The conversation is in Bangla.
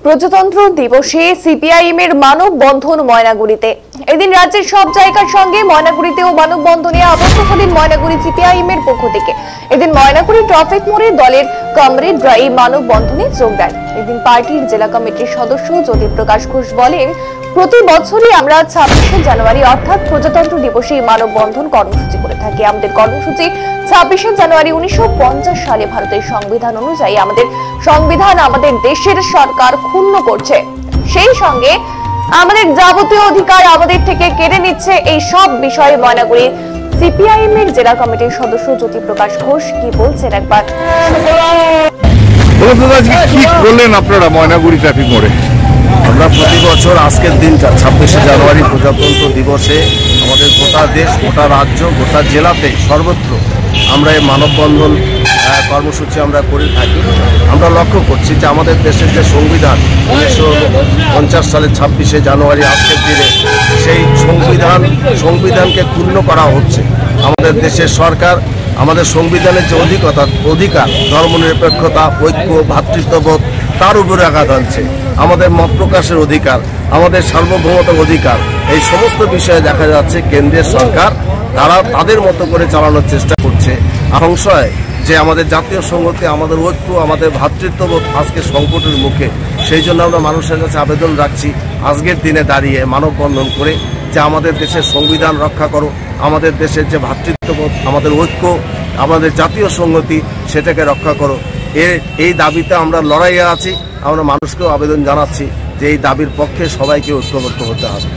প্রজাতন্ত্র দিবসে সিপিআইএম এর মানববন্ধন ময়নাগুড়িতে। এদিন রাজ্যের সব জায়গার সঙ্গে ময়নাগুড়িতেও মানববন্ধনে আবদ্ধ হলেন ময়নাগুড়ি সিপিআইএম এর পক্ষ থেকে। এদিন ময়নাগুড়ি ট্রাফিক মোড়ে দলের কমরেডরা এই মানববন্ধনে যোগ দেন। এদিন পার্টির জেলা কমিটির সদস্য জ্যোতিপ্রকাশ ঘোষ বলেন, প্রতি বছরই আমরা 26শে জানুয়ারি অর্থাৎ প্রজাতন্ত্র দিবসে মানববন্ধন কর্মসূচি করে থাকি। আমাদের কর্মসূচি 26শে জানুয়ারি 1950 সালে ভারতের সংবিধান অনুযায়ী আমাদের সংবিধান আমাদের দেশের সরকার ক্ষুণ্ণ করছে, সেই সঙ্গে আমাদের যাবতীয় অধিকার আমাদের থেকে কেড়ে নিচ্ছে। এই সব বিষয়ে ময়নাগুড়ি সিপিআইএম এর জেলা কমিটির সদস্য জ্যোতিপ্রকাশ ঘোষ কি বলছেন একবার কি বললেন আপনারা ময়নাগুড়ি ট্রাফিক মোড়ে? আমরা প্রতি বছর আজকের দিনটা 26শে জানুয়ারি প্রজাতন্ত্র দিবসে আমাদের গোটা দেশ, গোটা রাজ্য, গোটা জেলাতে সর্বত্র আমরা এই মানববন্ধন কর্মসূচি আমরা করে থাকি। আমরা লক্ষ্য করছি যে আমাদের দেশের যে সংবিধান 1950 সালের 26শে জানুয়ারি আজকের দিনে সেই সংবিধানকে ক্ষুণ্ণ করা হচ্ছে। আমাদের দেশের সরকার আমাদের সংবিধানের যে অধিকার ধর্মনিরপেক্ষতা, ঐক্য, ভ্রাতৃত্ববোধ তার উপরে আঘাত আনছে। আমাদের মত প্রকাশের অধিকার, আমাদের সার্বভৌমতার অধিকার, এই সমস্ত বিষয়ে দেখা যাচ্ছে কেন্দ্রের সরকার তারা তাদের মতো করে চালানোর চেষ্টা করছে। সংশয় যে আমাদের জাতীয় সংহতি, আমাদের ঐক্য, আমাদের ভ্রাতৃত্ববোধ আজকে সংকটের মুখে। সেই জন্য আমরা মানুষের কাছে আবেদন রাখছি আজকের দিনে দাঁড়িয়ে মানববন্ধন করে যে আমাদের দেশের সংবিধান রক্ষা করো, আমাদের দেশের যে ভ্রাতৃত্ববোধ, আমাদের ঐক্য, আমাদের জাতীয় সংহতি সেটাকে রক্ষা করো। এই দাবিতে আমরা লড়াইয়ে আছি। আমরা মানুষকেও আবেদন জানাচ্ছি যে এই দাবির পক্ষে সবাইকে ঐক্যবদ্ধ হতে হবে।